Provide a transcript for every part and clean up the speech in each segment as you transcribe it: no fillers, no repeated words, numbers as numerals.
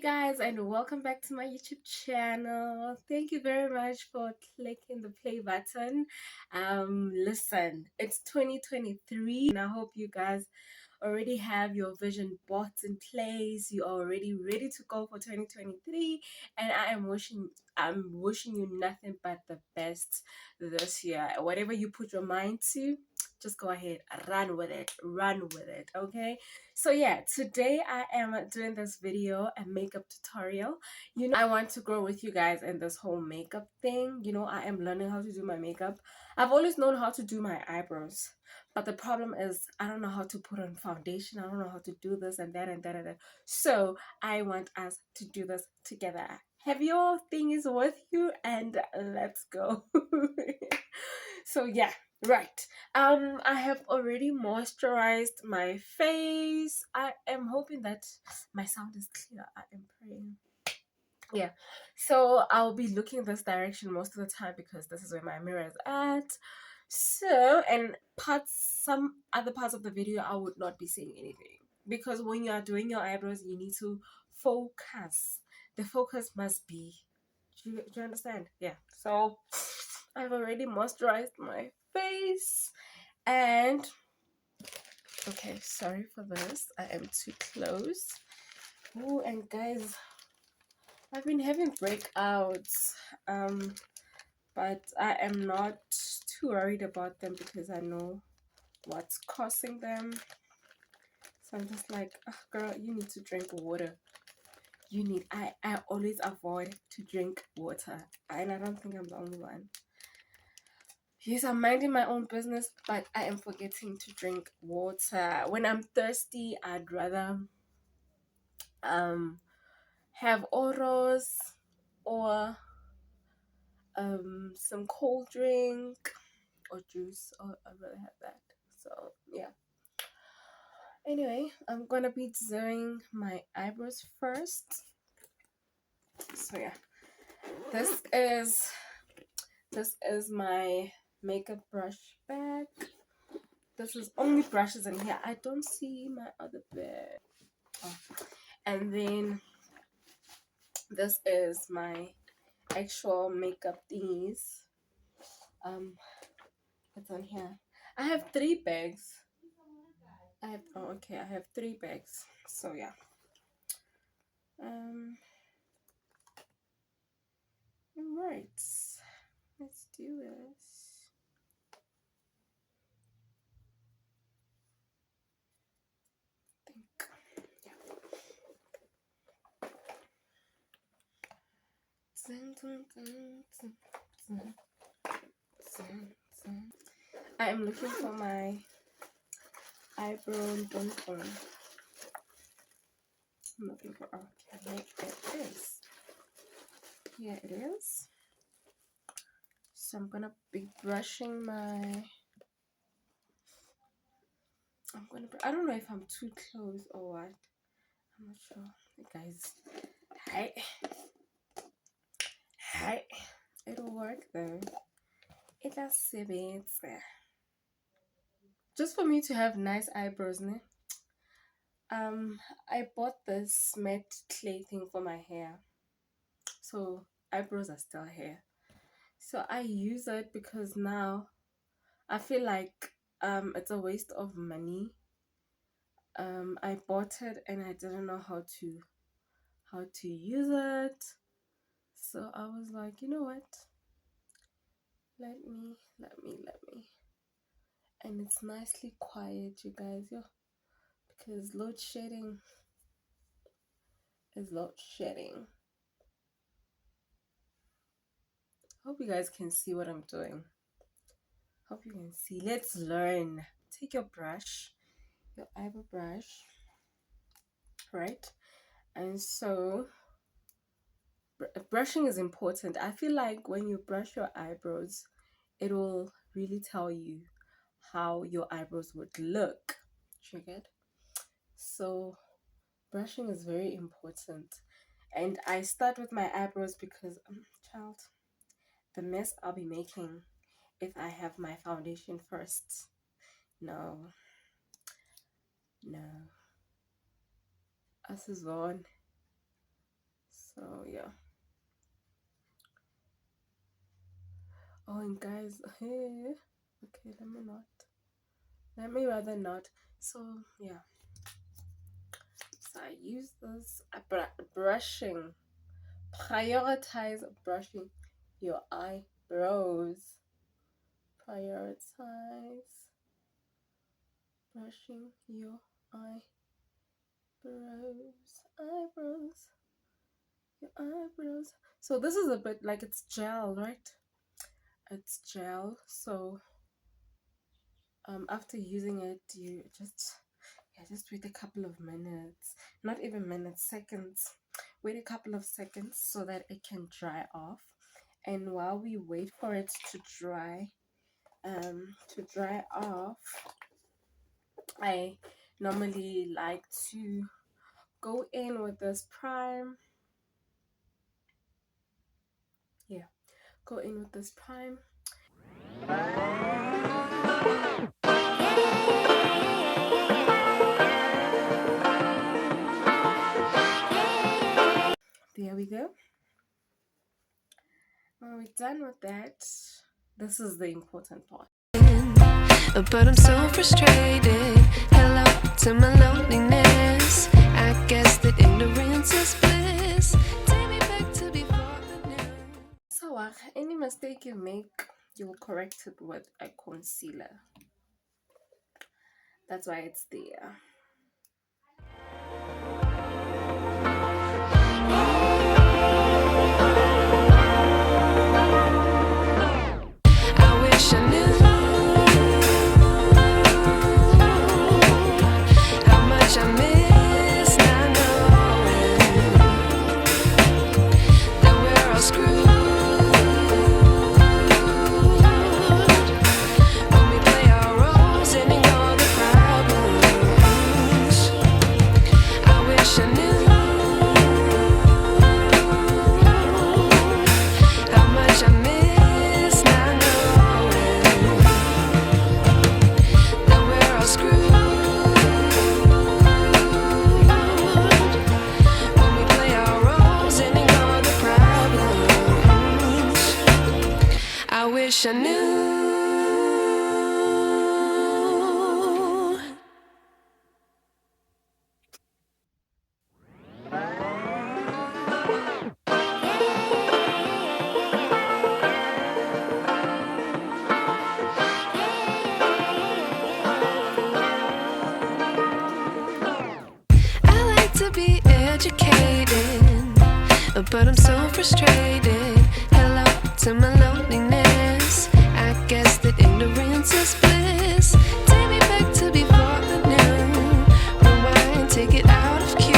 guys, and welcome back to my YouTube channel. Thank you very much for clicking the play button. Listen, it's 2023 and I hope you guys already have your vision boards in place. You're already ready to go for 2023, and I'm wishing you nothing but the best this year. Whatever you put your mind to, just go ahead, run with it, okay? So yeah, today I am doing this video, a makeup tutorial. I want to grow with you guys in this whole makeup thing. I am learning how to do my makeup. I've always known how to do my eyebrows, but the problem is I don't know how to put on foundation. I don't know how to do this and that and that and that. So I want us to do this together. Have your things with you and let's go. So yeah, right. I have already moisturized my face. I am hoping that my sound is clear. I am praying. Yeah, so I'll be looking this direction most of the time because this is where my mirror is at. So, and some other parts of the video I would not be saying anything, because when you are doing your eyebrows you need to focus. The focus must be, do you understand? Yeah, so I've already moisturized my face. And okay, sorry for this, I am too close. Oh, and guys, I've been having breakouts, but I am not too worried about them because I know what's causing them. So I'm just like, oh, girl, you need to drink water. I always avoid to drink water, and I don't think I'm the only one. Yes, I'm minding my own business, but I am forgetting to drink water. When I'm thirsty, I'd rather have oros or some cold drink or juice, or I'd rather have that. So yeah. Anyway, I'm gonna be doing my eyebrows first. So yeah, this is my makeup brush bag. This is only brushes in here. I don't see my other bag. Oh. And then this is my actual makeup thingies. It's on here. I have 3 bags. I have 3 bags. So yeah. Right. Let's do this. I am looking for my eyebrow bumper. I'm looking for, okay, it is. Here it is. So I'm gonna be brushing my, I don't know if I'm too close or what. I'm not sure. Hey guys. Hi. It'll work though. It'll sebenza. Just for me to have nice eyebrows, ne? I bought this matte clay thing for my hair. So eyebrows are still hair. So I use it because now I feel like it's a waste of money. I bought it and I didn't know how to use it. So I was like, you know what? Let me. And it's nicely quiet, you guys, yo, because load shedding is load shedding. Hope you guys can see what I'm doing. Hope you can see. Let's learn. Take your brush, your eyebrow brush, right? And so brushing is important. I feel like when you brush your eyebrows, it will really tell you how your eyebrows would look. Triggered. So brushing is very important. And I start with my eyebrows because, child, the mess I'll be making if I have my foundation first. No. Us is on. So yeah. Oh, and guys, hey, okay, let me rather not. So yeah, so I use this brushing. Prioritize brushing your eyebrows. Prioritize brushing your eyebrows, your eyebrows. So this is a bit like it's gel, right? It's gel. So after using it, you just wait a couple of minutes, not even minutes, seconds. Wait a couple of seconds so that it can dry off. And while we wait for it to dry off, I normally like to go in with this prime. Yeah, go in with this prime. There we go. When we're done with that, this is the important part. But I'm so frustrated. Hello to my loneliness. I guess that ignorance is bliss. Take me back to before the new. So any mistake you make, you will correct it with a concealer. That's why it's there. I wish I knew how much I miss not knowing that we're all screwed when we play our roles and ignore the problems. I wish I knew how much I miss not knowing that we're all screwed when we play our roles and ignore the problems. I wish I knew. I like to be educated, but I'm so frustrated. Hello to my loneliness. I guess that ignorance is bliss. Take me back to before the new. Rewind, take it out of cue.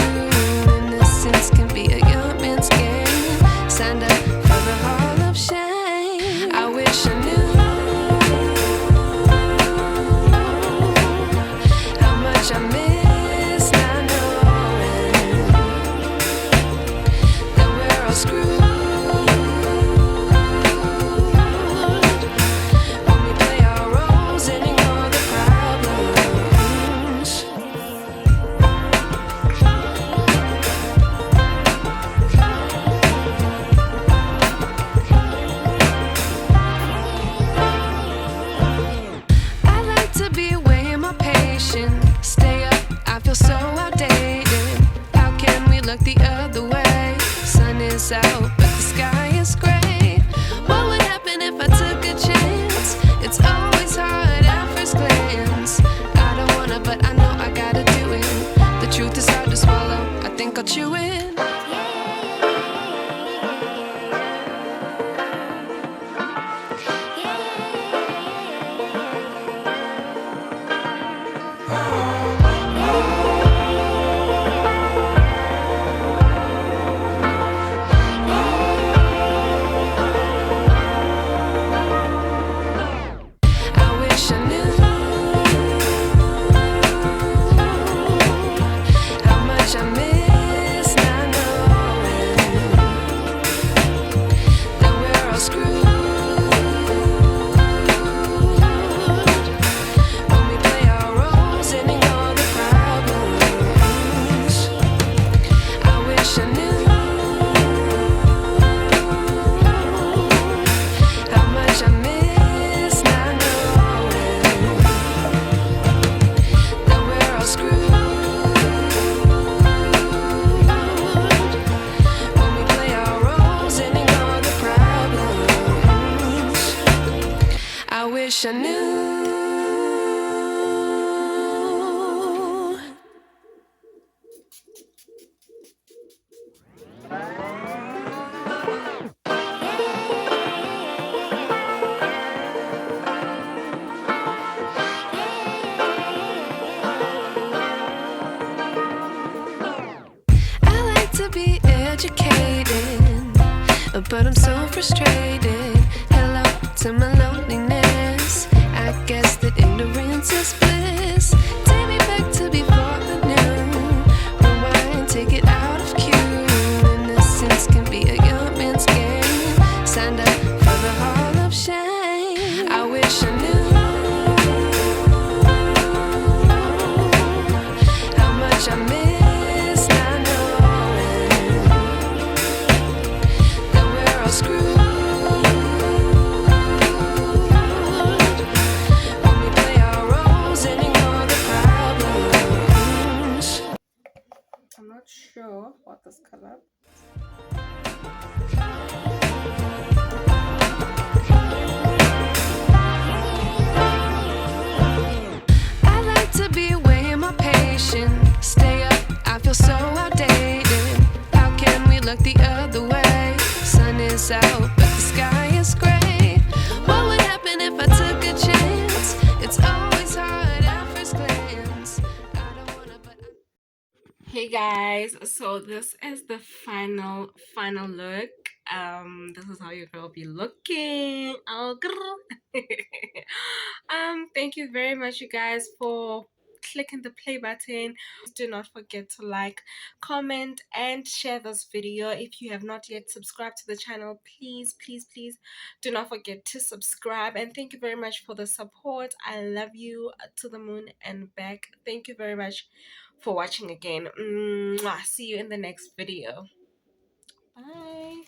Innocence can be a young man's game. Signed up for the hall of shame. I wish I knew how much I miss not knowing that we're all screwed wish I knew. I like to be educated, but I'm so frustrated. Hello to my loneliness. I guess that ignorance is bliss. Take me back to before the new. Rewind, take it out of cue. Innocence can be a young man's game. Signed up for the hall of shame. I wish I knew how much I miss not knowing that we're all screwed when we play our roles and ignore the problems. I'm not sure what this color. I like to be way more patient. Stay up, I feel so outdated. How can we look the other way? Sun is out, but the sky is gray. What would happen if I took a chance? It's always hard at first glance. I don't wanna, but Hey guys, so this is the final look. This is how your girl be looking. Oh girl. Thank you very much you guys for clicking the play button. Do not forget to like, comment and share this video. If you have not yet subscribed to the channel, please do not forget to subscribe, and thank you very much for the support. I love you to the moon and back. Thank you very much for watching again. Mwah. See you in the next video. Bye.